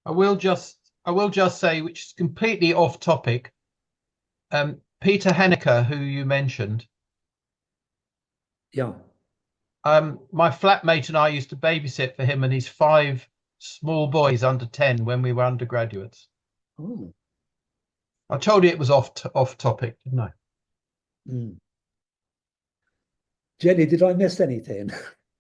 I will just say, which is completely off topic. Peter Henniker, who you mentioned, Yeah. my flatmate and I used to babysit for him and his five small boys under 10 when we were undergraduates. Oh. I told you it was off topic, didn't I? Mm. Jenny, did I miss anything?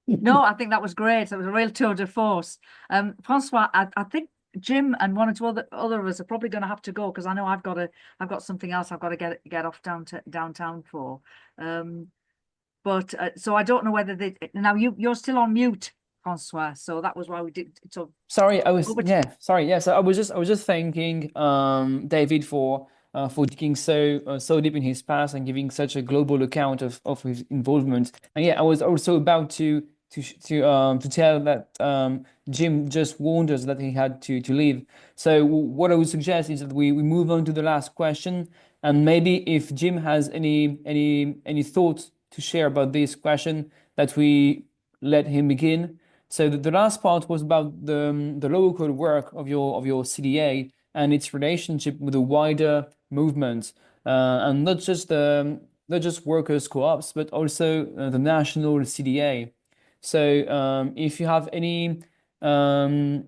No, I think that was great. That was a real tour de force. François, I think Jim and one or two other of us are probably going to have to go because I know I've got something else I've got to get off downtown for. But so I don't know whether now you're still on mute, François. So that was why we did. So Sorry, I was over to- yeah, sorry, yeah. So I was just thanking David for digging so deep in his past and giving such a global account of his involvement. And yeah, I was also about to tell that Jim just warned us that he had to leave. So what I would suggest is that we move on to the last question, and maybe if Jim has any thoughts to share about this question, that we let him begin. So the last part was about the local work of your CDA and its relationship with the wider movement, and not just workers co-ops, but also the national CDA. So if you have any um,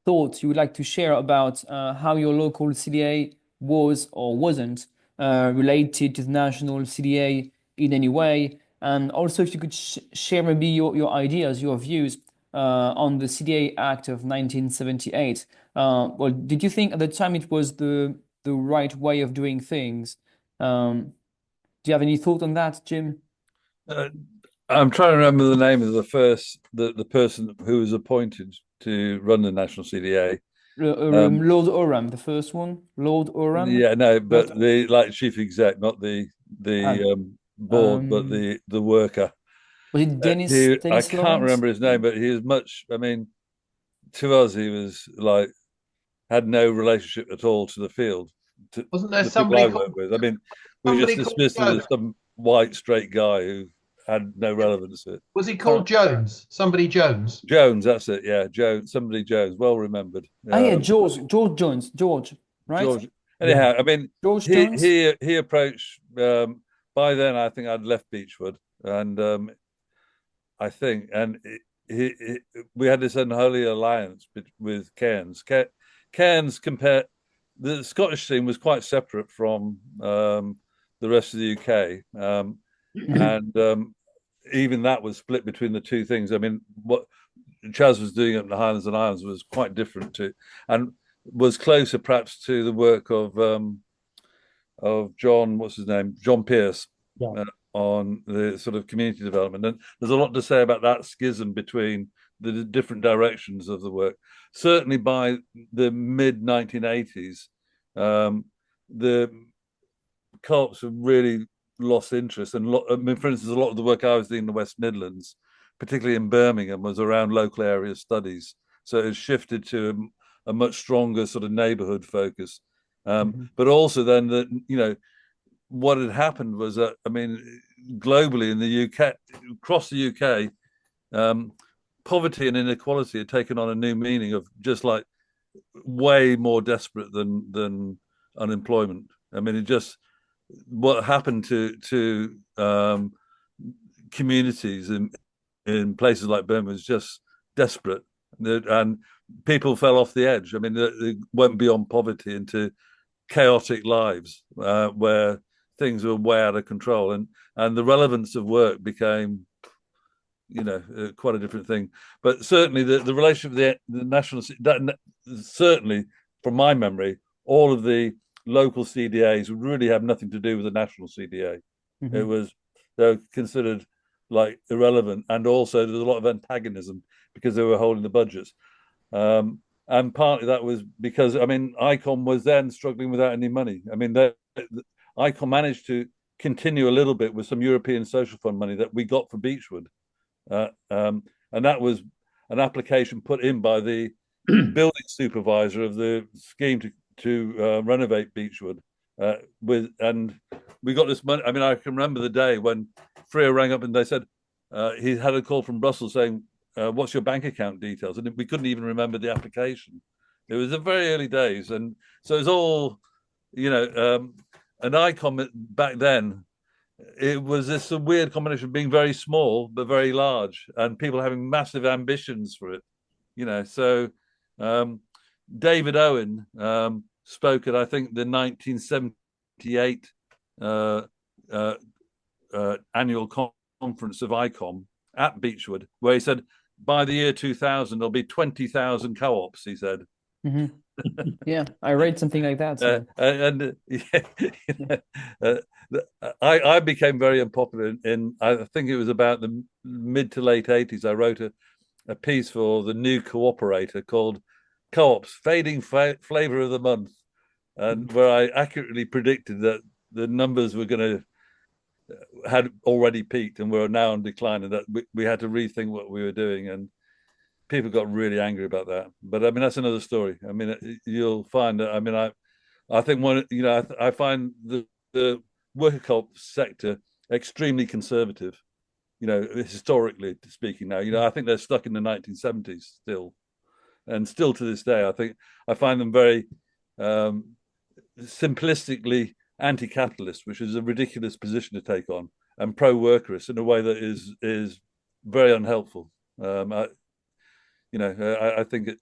thoughts you would like to share about how your local CDA was or wasn't related to the national CDA in any way, and also if you could share maybe your ideas, your views on the CDA Act of 1978. Well, did you think at the time it was the right way of doing things? Do you have any thought on that, Jim? Uh, I'm trying to remember the name of the person who was appointed to run the national CDA. Lord Oram, the first one, Lord Oram. Yeah, no, but Not, the like chief exec, not uh, board, but um, the worker. was it I Dennis can't Lawrence? remember his name, but he was much. I mean, to us, he was like had no relationship at all to the field, to Wasn't there the people somebody I called work with. I mean, we just somebody called dismissed him Jones? as some white straight guy who had no relevance to it. Was he Sorry. called Jones? Somebody Jones. Jones, that's it. Yeah, Jones, somebody Jones, well remembered. Ah, yeah, George Jones, George, right? George. Yeah. Anyhow, I mean, George Jones. he approached. By then, I think I'd left Beechwood, and I think, and we had this unholy alliance with Cairns. Cairns compared the Scottish scene was quite separate from the rest of the UK, and even that was split between the two things. I mean, what Chas was doing up in the Highlands and Islands was quite different to, and was closer perhaps to the work of John, what's his name, John Pierce, Yeah. on the sort of community development. And there's a lot to say about that schism between the different directions of the work. Certainly by the mid 1980s, the co-ops have really lost interest. And I mean, for instance, a lot of the work I was doing in the West Midlands, particularly in Birmingham, was around local area studies. So it shifted to a much stronger sort of neighbourhood focus. But also then that, you know, what had happened was that, I mean, globally in the UK, across the UK, poverty and inequality had taken on a new meaning of just like way more desperate than unemployment. I mean, it just what happened to communities in places like Burma was just desperate, and people fell off the edge. I mean, they went beyond poverty into chaotic lives where things were way out of control, and the relevance of work became, you know, quite a different thing. But certainly the relationship with the national, that certainly from my memory, all of the local CDAs would really have nothing to do with the national CDA. Mm-hmm. It was, they were considered like irrelevant, and also there's a lot of antagonism because they were holding the budgets. And partly that was because, I mean, ICOM was then struggling without any money. I mean, ICOM managed to continue a little bit with some European Social Fund money that we got for Beechwood. And that was an application put in by the building supervisor of the scheme to renovate Beechwood. And we got this money. I mean, I can remember the day when Freer rang up and they said he had a call from Brussels saying, what's your bank account details? And we couldn't even remember the application. It was the very early days, and so it was all, an icon back then. It was this weird combination of being very small but very large, and people having massive ambitions for it. So David Owen spoke at, I think, the 1978 annual conference of ICOM at Beechwood, where he said, by the year 2000, there'll be 20,000 co-ops, he said. Yeah, I read something like that. So. I became very unpopular in I think it was about the mid to late 80s. I wrote a piece for the new Co-operator called Co-ops, Fading Flavor of the Month, and where I accurately predicted that the numbers were going to had already peaked and were now on decline, and that we had to rethink what we were doing. And people got really angry about that. But I mean, that's another story. I mean, you'll find that. I mean, I think I find the worker co-op sector extremely conservative. Historically speaking, now, I think they're stuck in the 1970s still, and still to this day, I find them very simplistically anti-capitalist, which is a ridiculous position to take on, and pro-workerist in a way that is very unhelpful. I think it,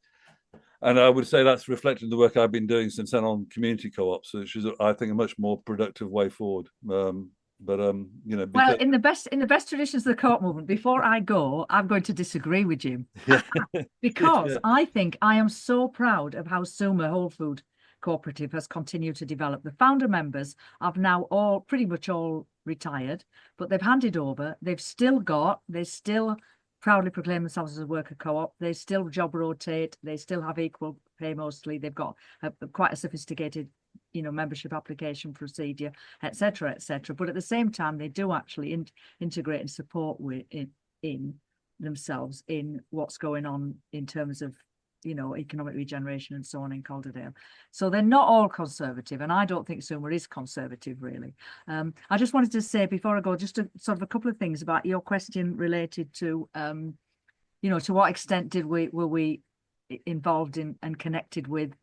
and I would say that's reflected in the work I've been doing since then on community co-ops, which is, I think, a much more productive way forward. Well, in the best traditions of the co-op movement, before I go, I'm going to disagree with you. Because I think I am so proud of how Suma Whole Food Cooperative has continued to develop. The founder members have now pretty much all retired, but they've handed over. They still proudly proclaim themselves as a worker co-op. They still job rotate. They still have equal pay mostly. They've got quite a sophisticated, membership application procedure, etc., etc. But at the same time, they do actually integrate and support in themselves in what's going on in terms of, economic regeneration and so on in Calderdale. So they're not all conservative, and I don't think Suma is conservative, really. I just wanted to say before I go, just sort of a couple of things about your question related to, to what extent were we involved in and connected with,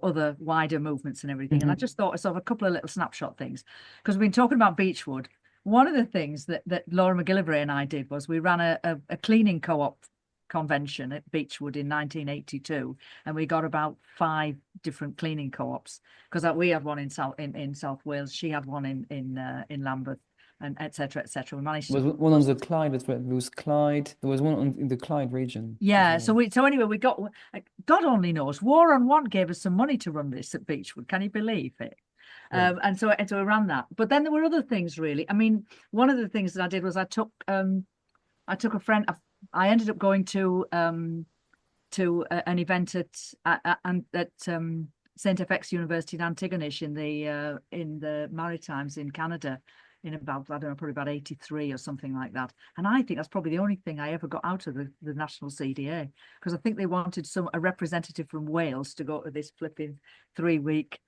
other wider movements and everything. And I just thought sort of a couple of little snapshot things, because we've been talking about Beechwood. One of the things that Laura McGillivray and I did was we ran a cleaning co-op convention at Beechwood in 1982, and we got about 5 different cleaning co-ops, because we had one in South Wales, she had one in Lambeth, and etc. etc. We managed to. Was one on the Clyde as well. There was Clyde. There was one in the Clyde region. Yeah. So anyway, we got. God only knows. War on Want gave us some money to run this at Beechwood. Can you believe it? Yeah. And so we ran that. But then there were other things, really. I mean, one of the things that I did was I took a friend. I ended up going to an event at St. FX University in Antigonish in the Maritimes in Canada in about, I don't know, probably about 83 or something like that. And I think that's probably the only thing I ever got out of the National CDA, because I think they wanted a representative from Wales to go to this flipping 3-week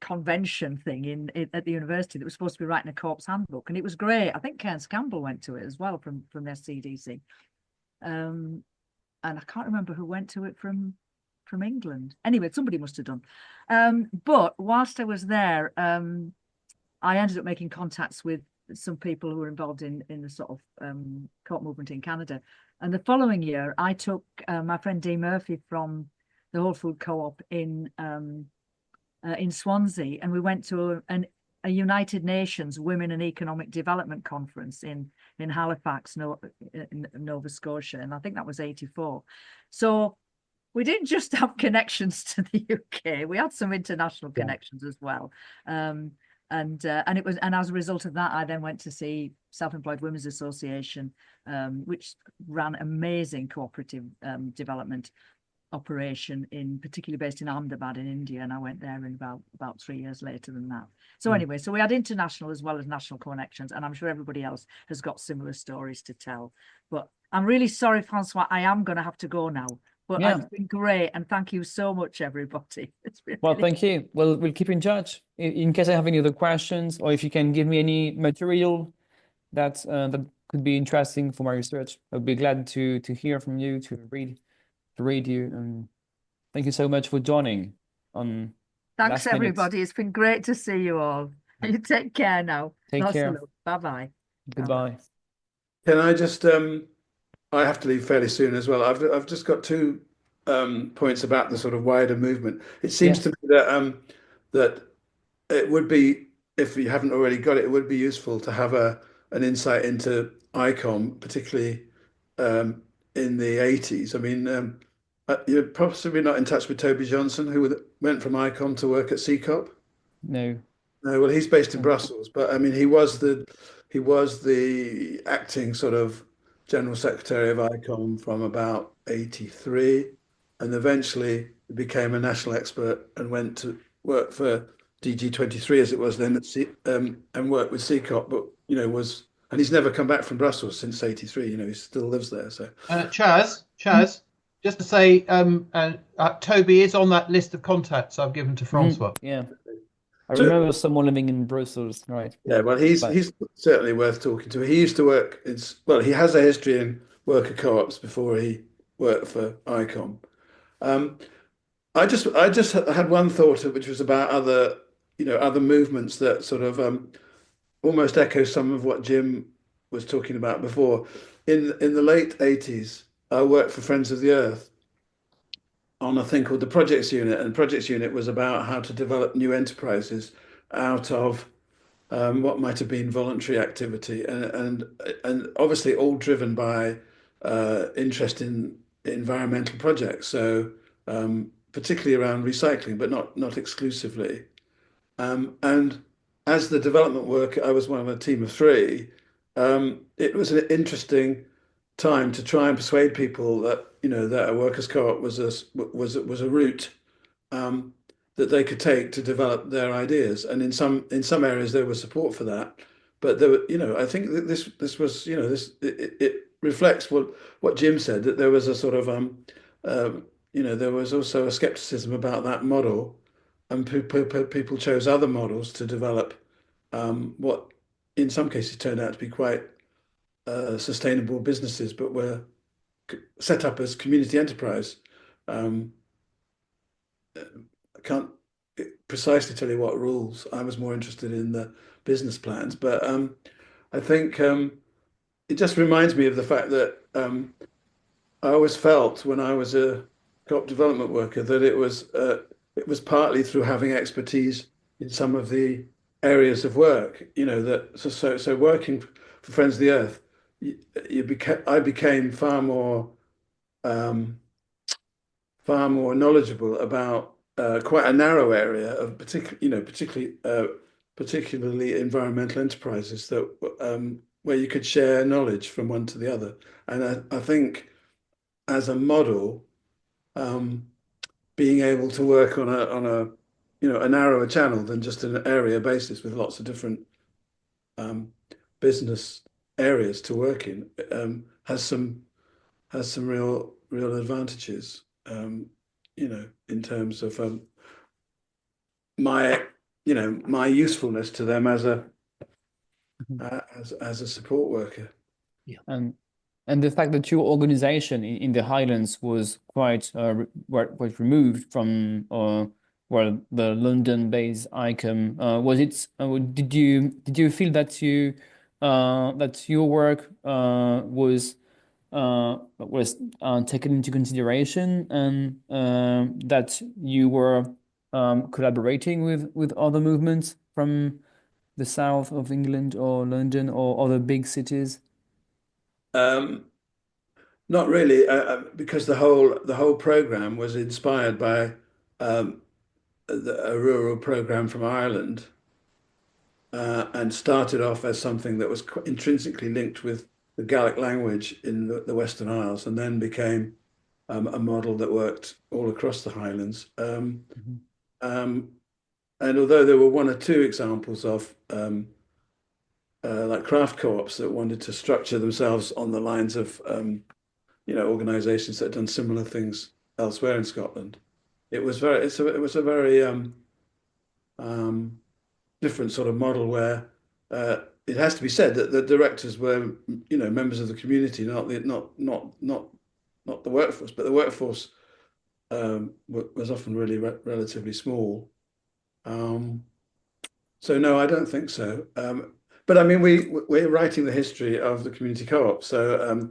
convention thing at the university that was supposed to be writing a co-op's handbook, and it was great. I think Cairns Campbell went to it as well from their CDC. And I can't remember who went to it from England. Anyway, somebody must have done. But whilst I was there, I ended up making contacts with some people who were involved in the sort of co-op movement in Canada. And the following year, I took my friend Dee Murphy from the Whole Food Co-op in Swansea, and we went to a United Nations Women and Economic Development Conference in Halifax, Nova Scotia, and I think that was 84. So we didn't just have connections to the UK; we had some international connections as well. And as a result of that, I then went to see Self-Employed Women's Association, which ran amazing cooperative development operation particularly based in Ahmedabad in India, and I went there in about 3 years later than that. So anyway, so we had international as well as national connections, and I'm sure everybody else has got similar stories to tell. But I'm really sorry, François, I am going to have to go now. But it's been great, and thank you so much, everybody. It's been well, thank you. Well, we'll keep in touch in case I have any other questions, or if you can give me any material that could be interesting for my research. I'd be glad to hear from you, to read you. Thank you so much for joining on Thanks, last minute. everybody. It's been great to see you all. You take care now. Take Lots of care. love. Bye-bye. Goodbye. Can I just I have to leave fairly soon as well. I've just got two points about the sort of wider movement. It seems Yes. to me that that it would be, if you haven't already got it, it would be useful to have an insight into ICOM, particularly in the 80s. I mean, you're possibly not in touch with Toby Johnson, who went from ICOM to work at CCOP. No. No, well, he's based in No. Brussels, but I mean, he was the acting sort of general secretary of ICOM from about 83, and eventually became a national expert and went to work for DG23 as it was then at and worked with CCOP, but and he's never come back from Brussels since 83. He still lives there. So Chaz, just to say, Toby is on that list of contacts I've given to François. Yeah. I So- remember someone living in Brussels, right? Yeah, well, he's But- he's certainly worth talking to. He used to work he has a history in worker co-ops before he worked for ICOM. I just had one thought, which was about other movements that sort of almost echo some of what Jim was talking about before. In the late 80s, I worked for Friends of the Earth on a thing called the Projects Unit, and Projects Unit was about how to develop new enterprises out of what might have been voluntary activity, and obviously all driven by interest in environmental projects. So particularly around recycling, but not exclusively. And as the development work, I was one of a team of three. It was an interesting time to try and persuade people that that a workers' co-op was a route that they could take to develop their ideas. And in some areas there was support for that, but there were, I think that this was, it reflects what Jim said, that there was a sort of there was also a skepticism about that model, and people chose other models to develop what in some cases turned out to be quite sustainable businesses, but were set up as community enterprise. I can't precisely tell you what rules. I was more interested in the business plans, but I think it just reminds me of the fact that I always felt when I was a co-op development worker that it was partly through having expertise in some of the areas of work. So working for Friends of the Earth, I became far more knowledgeable about quite a narrow area of particularly environmental enterprises that where you could share knowledge from one to the other. And I think as a model, being able to work on a narrower channel than just an area basis with lots of different business areas to work in has some real advantages. In terms of my usefulness to them as a support worker. And the fact that your organization in the Highlands was quite removed from the London-based ICOM, was it? Did you feel that that your work was taken into consideration, and that you were collaborating with other movements from the south of England or London or other big cities? Not really, because the whole program was inspired by a rural program from Ireland, and started off as something that was intrinsically linked with the Gaelic language in the Western Isles, and then became a model that worked all across the Highlands. And although there were one or two examples of like craft co-ops that wanted to structure themselves on the lines of organisations that had done similar things elsewhere in Scotland, it was a very different sort of model where it has to be said that the directors were members of the community, not the workforce, but the workforce was often really relatively small. So no, I don't think so. But I mean, we're writing the history of the community co-op. So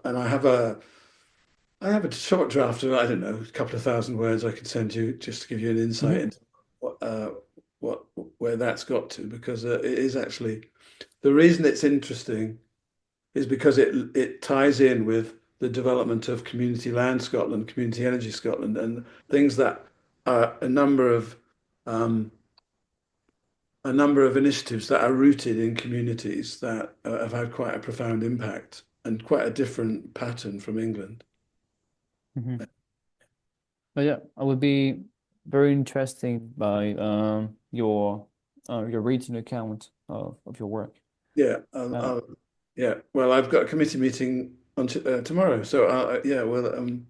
and I have a short draft of, I don't know, a couple of thousand words I could send you just to give you an insight into where that's got to, because it is actually, the reason it's interesting is because it ties in with the development of Community Land Scotland, Community Energy Scotland, and things that are a number of initiatives that are rooted in communities that have had quite a profound impact and quite a different pattern from England. But yeah, I would be very interested by your written account of your work. Yeah, yeah. Well, I've got a committee meeting on tomorrow, so yeah. Well,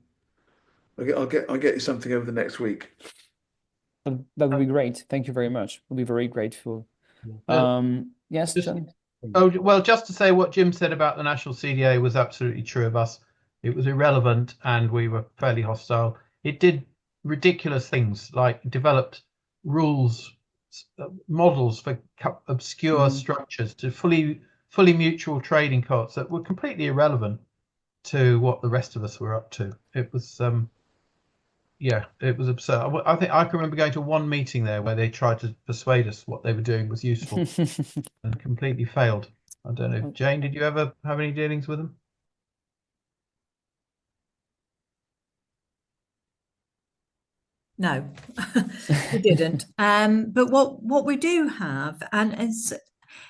I'll get you something over the next week. That would be great. Thank you very much. We'll be very grateful. Yes, John. Oh, well, just to say what Jim said about the National CDA was absolutely true of us. It was irrelevant and we were fairly hostile. It did ridiculous things like developed rules, models for obscure structures to fully mutual trading co-ops that were completely irrelevant to what the rest of us were up to. It was yeah, it was absurd. I think I can remember going to one meeting there where they tried to persuade us what they were doing was useful and completely failed. I don't know. Jane, did you ever have any dealings with them? No, we didn't. But what we do have, and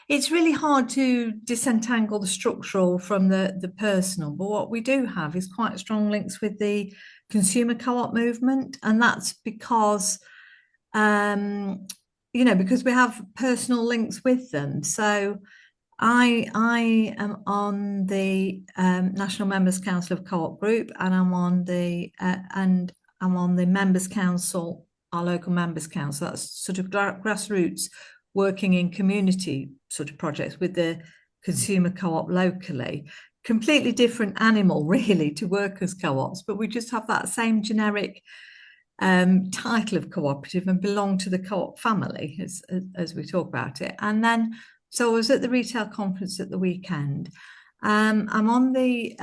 it's really hard to disentangle the structural from the personal, but what we do have is quite strong links with the consumer co-op movement, and that's because because we have personal links with them. So I am on the National Members Council of Co-op Group, and I'm on the Members Council, our local Members Council. That's sort of grassroots working in community sort of projects with the consumer co-op locally. Completely different animal, really, to workers' co-ops, but we just have that same generic title of cooperative and belong to the co-op family as we talk about it. And then, so I was at the retail conference at the weekend. I'm on the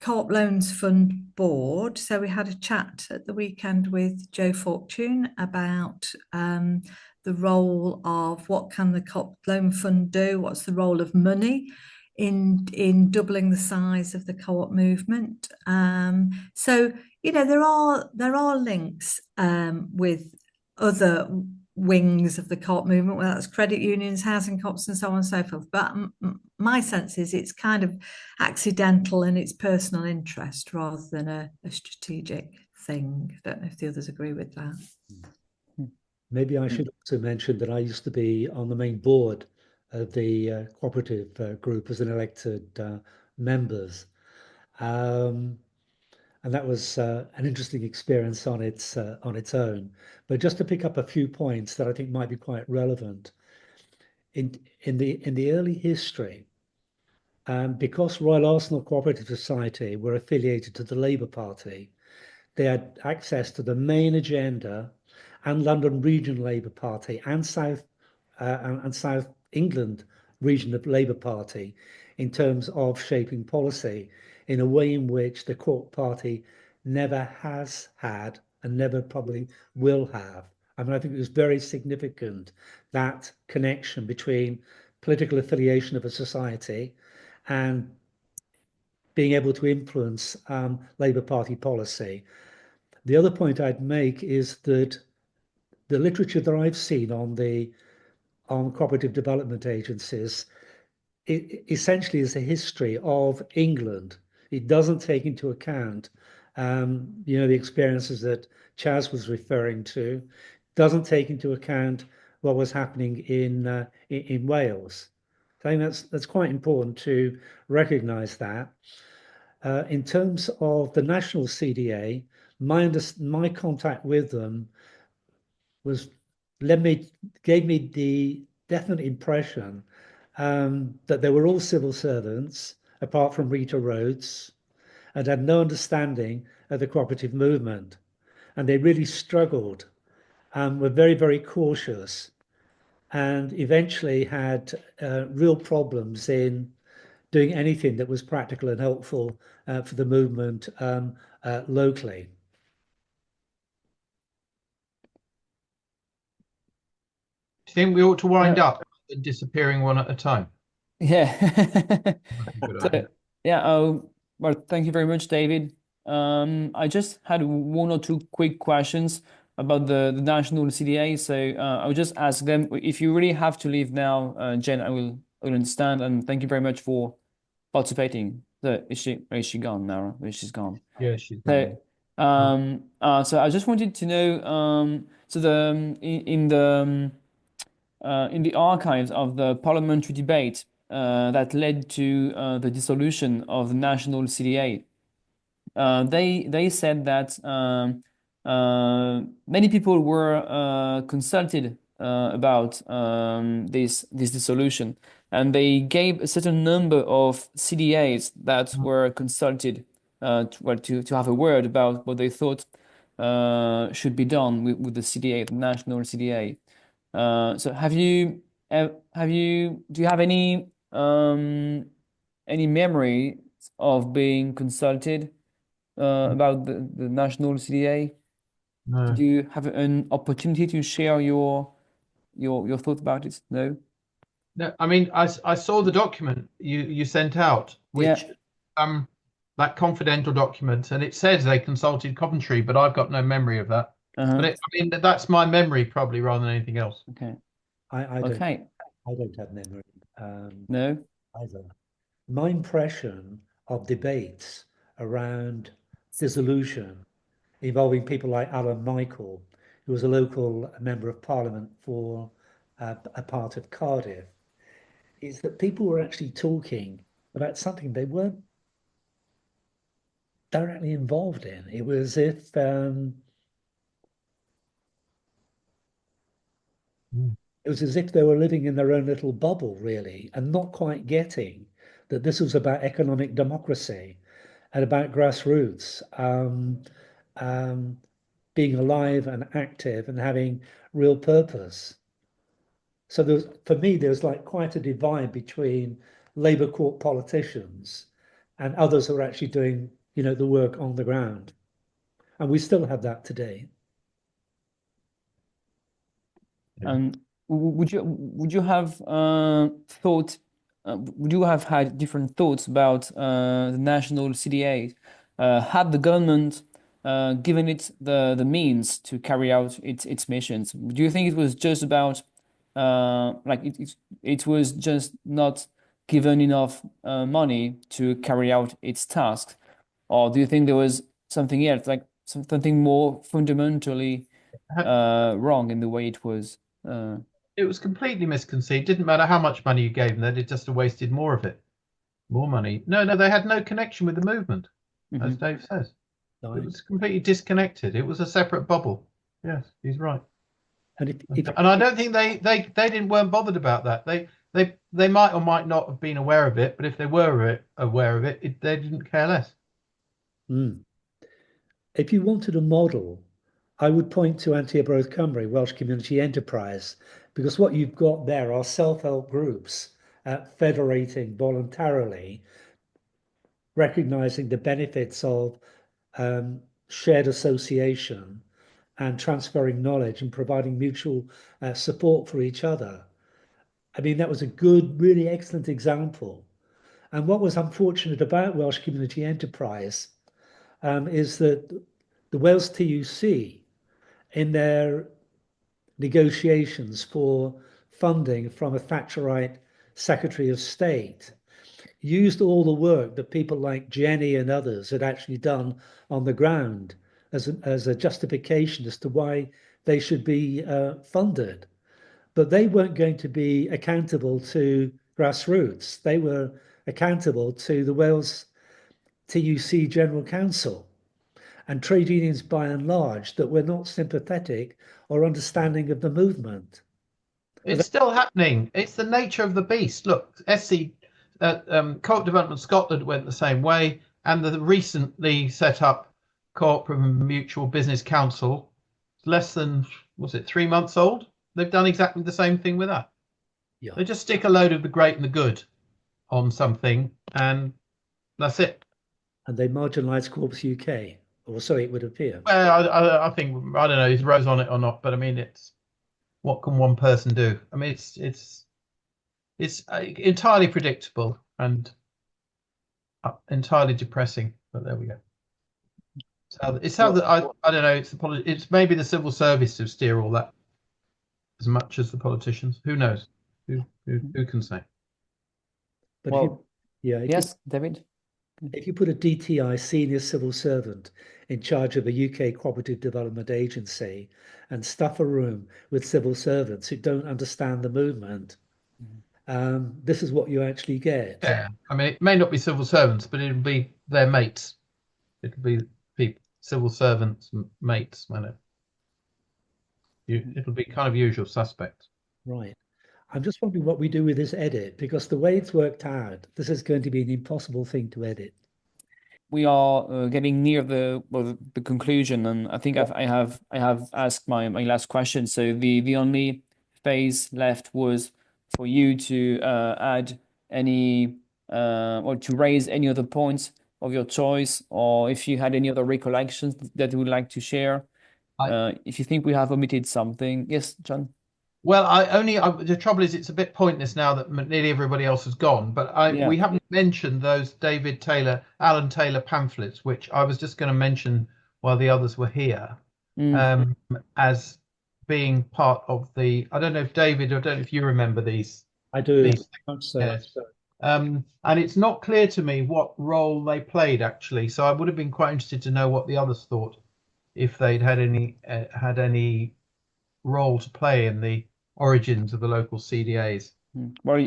Co-op Loans Fund board. So we had a chat at the weekend with Joe Fortune about the role of what can the Co-op Loan Fund do? What's the role of money in doubling the size of the co-op movement? So there are links with other wings of the co-op movement, whether that's credit unions, housing co-ops, and so on and so forth. But my sense is it's kind of accidental and it's personal interest rather than a strategic thing. I don't know if the others agree with that. Maybe I should also mention that I used to be on the main board of the cooperative group as an elected members. And that was an interesting experience on its own. But just to pick up a few points that I think might be quite relevant in the early history, because Royal Arsenal Cooperative Society were affiliated to the Labour Party, they had access to the main agenda and London Region Labour Party and South England Region of Labour Party in terms of shaping policy in a way in which the Co-op Party never has had and never probably will have. I mean, I think it was very significant, that connection between political affiliation of a society and being able to influence Labour Party policy. The other point I'd make is that the literature that I've seen on cooperative development agencies, it essentially is a history of England. It doesn't take into account, the experiences that Chaz was referring to. Doesn't take into account what was happening in Wales. I think that's quite important to recognise that. In terms of the national CDA, my contact with them gave me the definite impression that they were all civil servants, apart from Rita Rhodes, and had no understanding of the cooperative movement. and they really struggled and were very, very cautious, and eventually had real problems in doing anything that was practical and helpful for the movement locally. Do you think we ought to wind up and disappearing one at a time? Yeah. Good So, idea. yeah, well, thank you very much, David. I just had one or two quick questions about the national CDA. So I will just ask them if you really have to leave now, Jen, I will understand. And thank you very much for participating. So is she gone now? She's gone. Yeah, she's So so I just wanted to know so in the archives of the parliamentary debate that led to the dissolution of the national CDA. They said that many people were consulted about this dissolution, and they gave a certain number of CDAs that were consulted to have a word about what they thought should be done with the CDA, the national CDA. So do you have any memory of being consulted about the national CDA? No. Did you have an opportunity to share your thoughts about it? No? No, I mean, I saw the document you sent out, which that confidential document, and it says they consulted Coventry, but I've got no memory of that. But I mean, that's my memory probably rather than anything else. Okay. I Okay. don't have memory No? either. My impression of debates around dissolution involving people like Alan Michael, who was a local member of parliament for a part of Cardiff, is that people were actually talking about something they weren't directly involved in. It was if it was as if they were living in their own little bubble, really, and not quite getting that this was about economic democracy and about grassroots being alive and active and having real purpose. So for me, there's like quite a divide between Labour court politicians and others who are actually doing, the work on the ground. And we still have that today. And would you have thought? Would you have had different thoughts about the national CDA? Had the government given it the means to carry out its missions? Do you think it was just about like it was just not given enough money to carry out its tasks, or do you think there was something else, like something more fundamentally wrong in the way it was? It was completely misconceived. Didn't matter how much money you gave them, they just wasted more of it. More money. No, they had no connection with the movement, as Dave says. No, It was completely disconnected. It was a separate bubble. Yes, he's right. And And I don't think they weren't bothered about that. They might or might not have been aware of it, but if they were aware of it, they didn't care less. If you wanted a model, I would point to Anti-Abroad Cymru, Welsh Community Enterprise, because what you've got there are self-help groups federating voluntarily, recognizing the benefits of shared association and transferring knowledge and providing mutual support for each other. I mean, that was a good, really excellent example. And what was unfortunate about Welsh Community Enterprise is that the Wales TUC, in their negotiations for funding from a Thatcherite Secretary of State, used all the work that people like Jenny and others had actually done on the ground as a justification as to why they should be funded. But they weren't going to be accountable to grassroots. They were accountable to the Wales TUC General Council and trade unions by and large that were not sympathetic or understanding of the movement. It's still happening. It's the nature of the beast. Look, SC Co-op Development Scotland went the same way, and the recently set up Co-operative and Mutual Business Council. It's less than, was it 3 months old? They've done exactly the same thing with that. Yeah. They just stick a load of the great and the good on something, and that's it. And they marginalise Corps UK, or so it would appear. Well, I think, I don't know, is Rose on it or not, but I mean, it's what can one person do? I mean, it's entirely predictable and entirely depressing. But there we go. So it's how that I don't know. It's maybe the civil service who steer all that as much as the politicians. Who knows? Who can say? But Well, if yes, David. if you put a DTI senior civil servant in charge of a UK cooperative development agency and stuff a room with civil servants who don't understand the movement, this is what you actually get. Yeah, I mean, it may not be civil servants, but it'll be their mates. It'll be people, civil servants, mates. It'll be kind of usual suspects. Right. I'm just wondering what we do with this edit, because the way it's worked out, this is going to be an impossible thing to edit. We are getting near the conclusion, and I think I have asked my last question. So the only phase left was for you to add any or to raise any other points of your choice, or if you had any other recollections that you would like to share. If you think we have omitted something, yes, John. Well, the trouble is it's a bit pointless now that nearly everybody else has gone. But we haven't mentioned those Alan Taylor pamphlets, which I was just going to mention while the others were here, as being part of the. I don't know if David, I don't know if you remember these. I do. These things. And it's not clear to me what role they played actually. So I would have been quite interested to know what the others thought, if they'd had any role to play in the origins of the local CDAs. Well,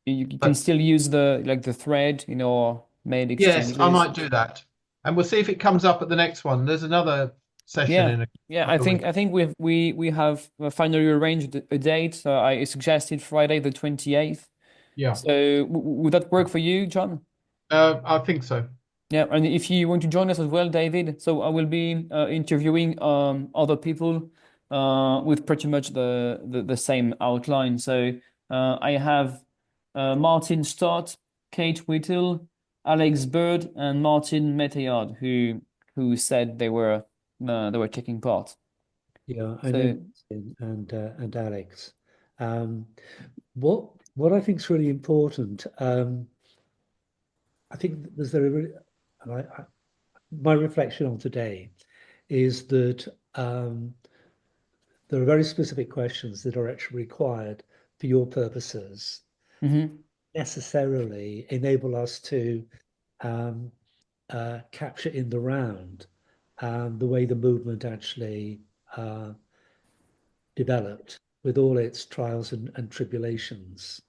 you can still use the thread in our mail exchanges. Yes, I might do that, and we'll see if it comes up at the next one. There's another session I think we have finally arranged a date. So I suggested Friday the 28th. Yeah. So would that work for you, John? I think so. Yeah, and if you want to join us as well, David, so I will be interviewing other people with pretty much the same outline. So I have Martin Stott, Kate Whittle, Alex Bird, and Martin Meteyard, who said they were taking part. Yeah, I know, and Alex. What I think is really important, I think my reflection on today is that there are very specific questions that are actually required for your purposes, necessarily enable us to capture in the round the way the movement actually developed with all its trials and tribulations.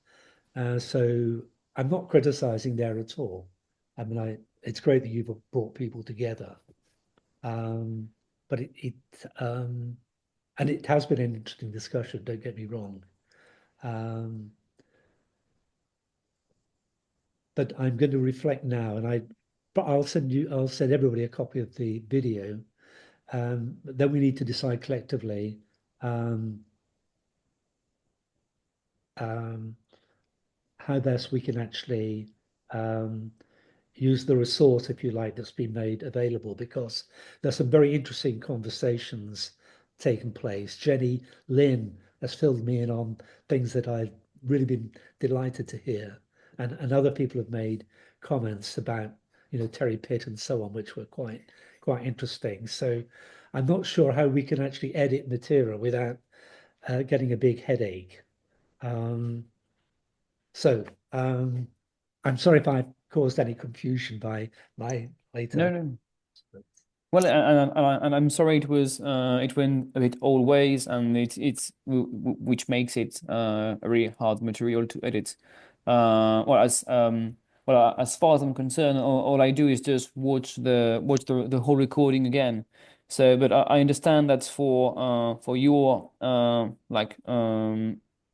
So I'm not criticizing there at all. I mean, it's great that you've brought people together, but and it has been an interesting discussion, don't get me wrong. But I'm going to reflect now, and I'll send everybody a copy of the video. Then we need to decide collectively how best we can actually use the resource, if you like, that's been made available, because there's some very interesting conversations taking place. Jenny, Lynn has filled me in on things that I've really been delighted to hear, and other people have made comments about, Terry Pitt and so on, which were quite interesting. So I'm not sure how we can actually edit material without getting a big headache. So I'm sorry if I've caused any confusion by my later. No. Well, and I'm sorry it went a bit all ways, and it's which makes it a really hard material to edit. As far as I'm concerned, all I do is just watch the whole recording again. So, but I understand that for your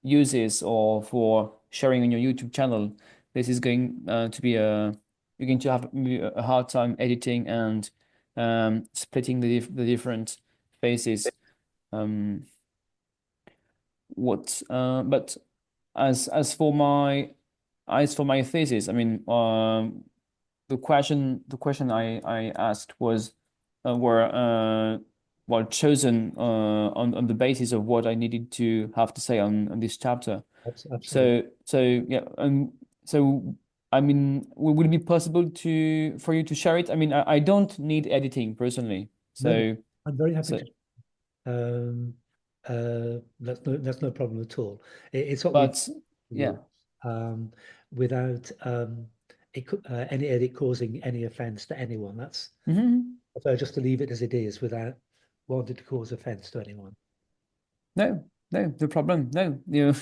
uses or for sharing on your YouTube channel, this is going to be you're going to have a hard time editing and splitting the different phases. But as for my thesis, I mean, the question I asked was were well chosen on the basis of what I needed to have to say on this chapter. Absolutely. So yeah, so I mean, would it be possible for you to share it? I mean, I don't need editing personally, so No, I'm very happy so to. That's no problem at all. It's what but yeah. without any edit causing any offence to anyone. That's Mm-hmm. I prefer just to leave it as it is without wanting to cause offence to anyone. No problem. No, you know,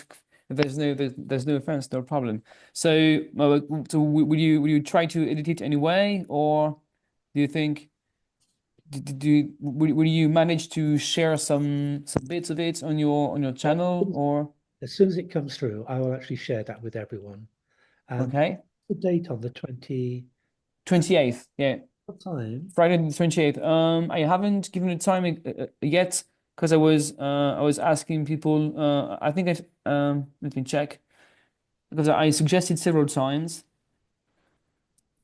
there's no offense, no problem. So, will you try to edit it anyway, or do you think will you manage to share some bits of it on your channel, or As soon as it comes through, I will actually share that with everyone. okay? The date on the 28th, yeah, what time? Friday the 28th. I haven't given it time yet because I was asking people. I think let me check because I suggested several times,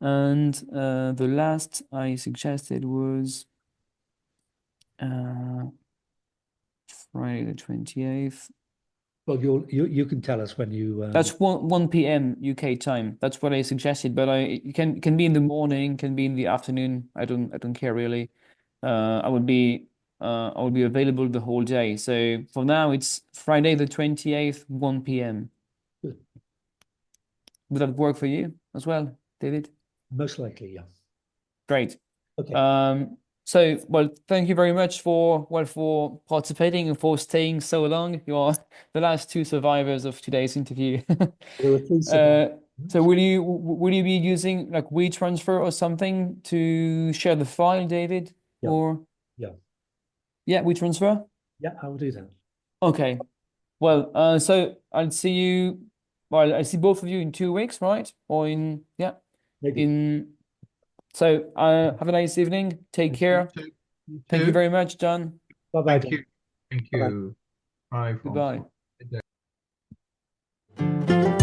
and the last I suggested was Friday the 28th. Well, you can tell us when you. That's 1 p.m. UK time. That's what I suggested, but it can be in the morning, can be in the afternoon. I don't care really. I would be available the whole day. So for now, it's Friday the 28th, 1 p.m. Good. Would that work for you as well, David? Most likely, yeah. Great. Okay. So, well, thank you very much for participating and for staying so long. You are the last two survivors of today's interview. There were three survivors. So will you be using like WeTransfer or something to share the file, David? Yeah. Or Yeah. yeah, WeTransfer? Yeah, I will do that. Okay. Well, so I'll see you. Well, I see both of you in 2 weeks, right? Or Maybe. So have a nice evening. Take care. You Thank you too. very much, John. Bye-bye. Thank you. Thank Bye-bye. you. Bye, Goodbye. François.